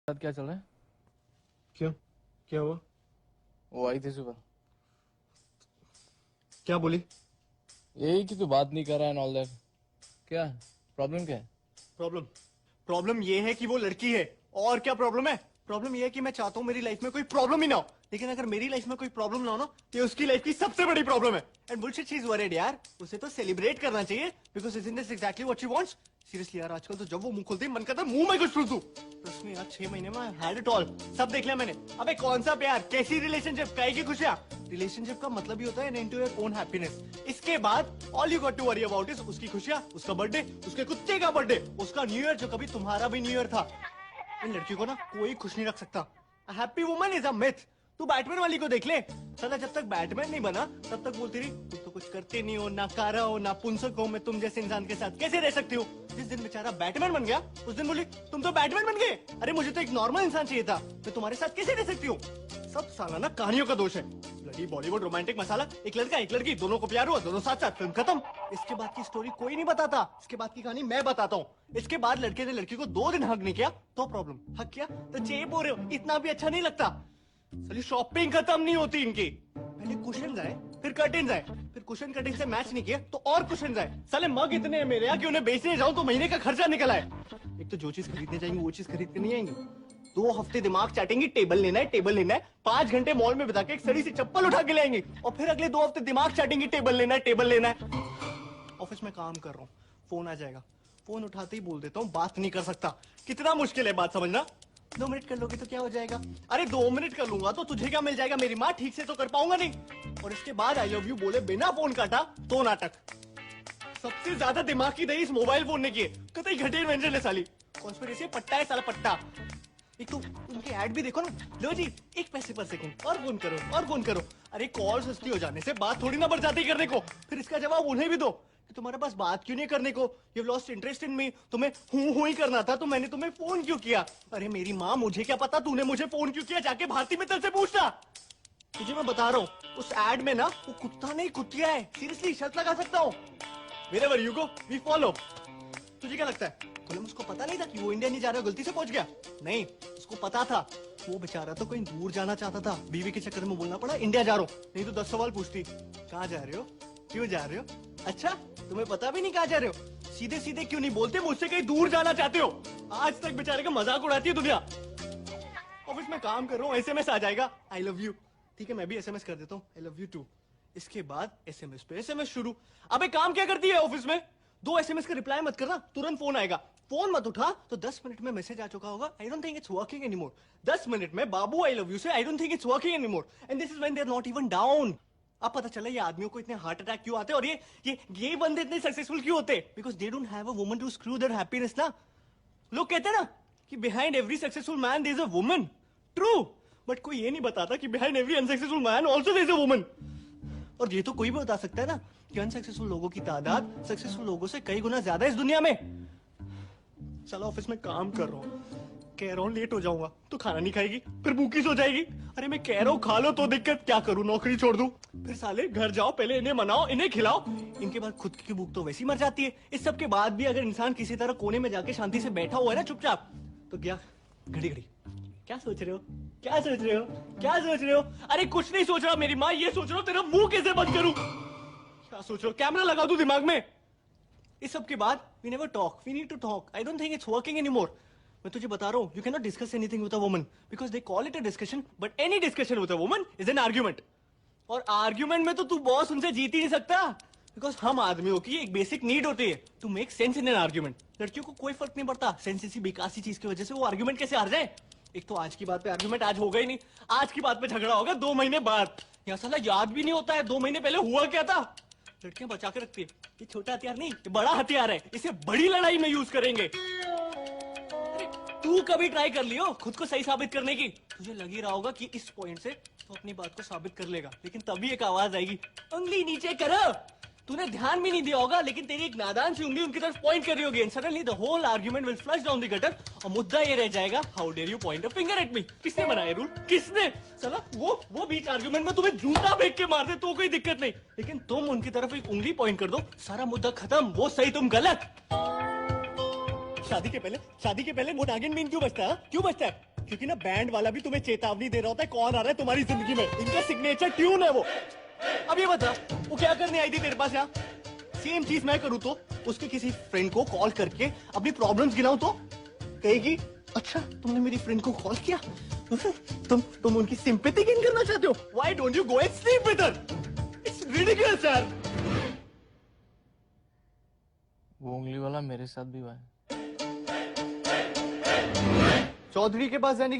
साथ क्या चल रहा है? क्यों? क्या हुआ? वो आई थी सुबह। क्या बोली? यही कि तू बात नहीं कर रहा है ऑल दैट। क्या प्रॉब्लम क्या है? प्रॉब्लम प्रॉब्लम ये है कि वो लड़की है। और क्या प्रॉब्लम है? प्रॉब्लम ये है कि मैं चाहता हूँ मेरी लाइफ में कोई प्रॉब्लम ही ना हो, लेकिन अगर मेरी लाइफ में कोई प्रॉब्लम ना हो ना, तो ये उसकी लाइफ की सबसे बड़ी प्रॉब्लम है। And bullshit she is worried यार, उसे तो सेलिब्रेट करना चाहिए because isn't this exactly what she wants. Seriously यार, आजकल तो जब वो मुंह खोलती है मन करता है मुंह में कुछ ठूस दूं। ट्रस्ट मी यार, 6 महीने में आई हैड इट ऑल, सब देख लिया मैंने। अबे कौन सा प्यार, कैसी रिलेशनशिप, काहे की खुशियां। रिलेशनशिप का मतलब ही होता है an end to your own happiness. इसके बाद all you got to worry about is उसकी खुशियां, उसका बर्थडे, उसके कुत्ते का बर्थडे, उसका न्यू ईयर जो कभी तुम्हारा भी न्यू ईयर था। इन लड़की को ना कोई खुश नहीं रख सकता। Happy woman is a myth. तू बैटमैन वाली को देख ले, सदा जब तक बैटमैन नहीं बना तब तक बोलती रही तुम तो कुछ करते नहीं हो, ना कारा हो, ना पुंसक हो, मैं तुम जैसे इंसान के साथ कैसे रह सकती हो। जिस दिन बेचारा बैटमैन बन गया उस दिन बोली तुम तो बैटमैन बन गए, अरे मुझे तो एक नॉर्मल इंसान चाहिए था, मैं तुम्हारे साथ कैसे रह सकती हूँ। सब सालाना कहानियों का दोष है। लड़ी बॉलीवुड रोमांटिक मसाला, एक लड़का एक लड़की दोनों को प्यार हुआ, दोनों साथ साथ, फिल्म खत्म। इसके बाद की स्टोरी कोई नहीं बताता, इसके बाद की कहानी मैं बताता हूँ। इसके बाद लड़के ने लड़की को 2 दिन हक नहीं किया तो प्रॉब्लम, हक किया तो चेप हो रहे हो, इतना भी अच्छा नहीं लगता। साली शॉपिंग खत्म नहीं होती इनकी। पहले कुशन आए, फिर कर्टेन्स आए, फिर कुशन कर्टेन से मैच नहीं किया तो और कुशन आए। साले मग इतने हैं मेरे यहाँ कि उन्हें बेचने जाऊं तो महीने का खर्चा निकल आए। एक तो जो चीज खरीदने जाएंगे वो चीज खरीद के नहीं आएंगे। 2 हफ्ते दिमाग चाटेंगे, टेबल लेना है, टेबल लेना है, 5 घंटे मॉल में बिता के एक सड़ी सी चप्पल उठा के ले आएंगे, और फिर अगले 2 हफ्ते दिमाग चाटेंगे, टेबल लेना है, टेबल लेना है। ऑफिस में काम कर रहा हूँ, फोन आ जाएगा, फोन उठाते ही बोल देता हूँ बात नहीं कर सकता। कितना मुश्किल है बात समझना। 2 मिनट कर लोगे तो क्या हो जाएगा? अरे 2 मिनट कर लूंगा तो तुझे क्या मिल जाएगा? मेरी माँ ठीक से तो कर पाऊंगा नहीं। और इसके बाद आई लव यू बोले बिना फोन काटा तो नाटक। सबसे ज्यादा दिमाग की दही इस मोबाइल फोन ने की है। कतई घटिया इन्वेंशन है साली। कॉन्स्पिरेसी पट्टा है साला पट्टा। एक तो उनके ऐड भी देखो ना, लो जी 1 पैसे पर सेकंड, और फोन करो और फोन करो। अरे कॉल सस्ती हो जाने से बात थोड़ी ना बढ़ जाती करने को। फिर इसका जवाब उन्हें भी दो कि तुम्हारे पास बात क्यों नहीं करने को, यू लॉस्ट इंटरेस्ट इन मी, तुम्हें हूं ही करना था तो मैंने तुम्हें फोन क्यों किया। अरे मेरी माँ, मुझे क्या पता तूने मुझे फोन क्यों किया, जाके भारती मित्तल से पूछना। तुझे मैं बता रहा हूँ उस एड में ना वो कुत्ता नहीं कुतिया है। सीरियसली शर्त लगा सकता हूँ। Wherever you go we follow. तुझे क्या लगता है कोलम उसको पता नहीं था कि वो इंडिया नहीं जा रहा, गलती से पहुंच गया? नहीं, उसको पता था। वो बेचारा तो कहीं दूर जाना चाहता था, बीवी के चक्कर में बोलना पड़ा इंडिया जा रहा हूँ, नहीं तो 10 सवाल पूछती कहाँ जा रहे हो, क्यों जा रहे हो, अच्छा तुम्हें पता भी नहीं कहाँ जा रहे हो, सीधे सीधे क्यों नहीं बोलते मुझसे कहीं दूर जाना चाहते हो। आज तक बेचारे का मजाक उड़ाती है दुनिया। ऑफिस में काम कर रहा हूँ, SMS आ जाएगा आई लव यू, ठीक है मैं भी SMS कर देता हूँ आई लव यू टू। इसके बाद SMS पे SMS शुरू। अबे काम क्या करती है ऑफिस में? 2 SMS का रिप्लाई मत करना, तुरंत फोन आएगा, फोन मत उठा तो 10 मिनट में मैसेज आ चुका होगा I don't think it's working anymore. 10 minute में बाबू आई लव यू से I don't think it's working anymore, and this is when they are not even down. अब पता चला ये आदमियों को इतने हार्ट अटैक क्यों आते हैं, और ये बंदे इतने सक्सेसफुल क्यों होते हैं, because they don't have a woman to screw their happiness ना। लोग कहते हैं ना कि behind every successful man there is a woman, true, but कोई ये नहीं बताता कि behind every unsuccessful man also there is a woman. और ये तो कोई भी बता सकता है ना कि अनसक्सेसफुल लोगों की तादाद सक्सेसफुल लोगों से कई गुना ज्यादा इस दुनिया में। चलो ऑफिस में काम कर रहा हूँ, कह रहा हूँ लेट हो जाऊंगा तो खाना नहीं खाएगी, फिर भूखी सो जाएगी। अरे मैं कह रहा हूँ खा लो तो दिक्कत, क्या करूँ नौकरी छोड़ दूं? फिर साले घर जाओ, पहले इन्हें मनाओ, इन्हें खिलाओ, इनके बाद खुद की भूख तो वैसी मर जाती है। इस सब के बाद भी अगर इंसान किसी तरह कोने में जाके शांति से बैठा हुआ है ना चुपचाप, तो क्या घड़ी घड़ी क्या सोच रहे हो, क्या सोच रहे हो, क्या सोच रहे हो? अरे कुछ नहीं सोच रहा मेरी माँ, ये सोच रहा हूँ तेरा मुंह कैसे बंद करूं। क्या सोच रहे हो, कैमरा लगा दूं दिमाग में? इस सब के बाद we never talk, we need to talk, I don't think it's working anymore. मैं तुझे बता रहा हूँ you can not discuss anything with a woman because they call it a discussion, but any discussion with a woman is an argument. और argument में तो तू boss उनसे जीत ही नहीं सकता, बिकॉज हम आदमियों की एक बेसिक नीड होती है to make sense in an argument. लड़कियों को कोई फर्क नहीं पड़ता सेंस इसी बेकार सी चीज की वजह से वो आर्ग्यूमेंट कैसे हार जाए। एक तो आज की बात पे आर्ग्यूमेंट आज होगा ही नहीं, आज की बात पे झगड़ा होगा 2 महीने बाद। यहाँ साला याद भी नहीं होता है 2 महीने पहले हुआ क्या था। लड़कियां बचा के रखती है, ये छोटा हथियार नहीं, ये बड़ा हथियार है, इसे बड़ी लड़ाई में यूज करेंगे। अरे तू कभी ट्राई कर लियो खुद को सही साबित करने की? तुझे लग ही रहा होगा कि इस पॉइंट से तो अपनी बात को साबित कर लेगा, लेकिन तभी एक आवाज आएगी उंगली नीचे करो। तूने ध्यान भी नहीं दिया होगा, लेकिन तेरी एक नादान सी उंगली उनकी तरफ पॉइंट कर रही होगी, and suddenly the whole argument will flush down the gutter, और मुद्दा ये रह जाएगा how dare you point a finger at me. किसने बनाया रूल, किसने? चला वो बीच आर्गुमेंट में तुम्हें जूता फेंक के मार दे तो कोई दिक्कत नहीं, लेकिन तुम उनकी तरफ एक उंगली पॉइंट कर दो, सारा मुद्दा खत्म, वो सही तुम गलत। शादी के पहले वो नागिन बीन क्यों बजता है, क्यों बजता है? क्योंकि ना बैंड वाला भी तुम्हें चेतावनी दे रहा होता है कौन आ रहा है तुम्हारी जिंदगी में। इनका सिग्नेचर ट्यून है वो। अब ये बता वो क्या करने आई थी तेरे पास यहाँ? सेम चीज मैं करूँ तो उसके किसी फ्रेंड को कॉल करके अपनी प्रॉब्लम्स गिनाऊं तो कहेगी अच्छा तुमने मेरी फ्रेंड को कॉल किया, तुम उनकी सिंपैथी गेन करना चाहते हो? Why don't you go and sleep with her? It's ridiculous यार। वो उंगली वाला मेरे साथ भी हुआ है। चौधरी के पास जाने की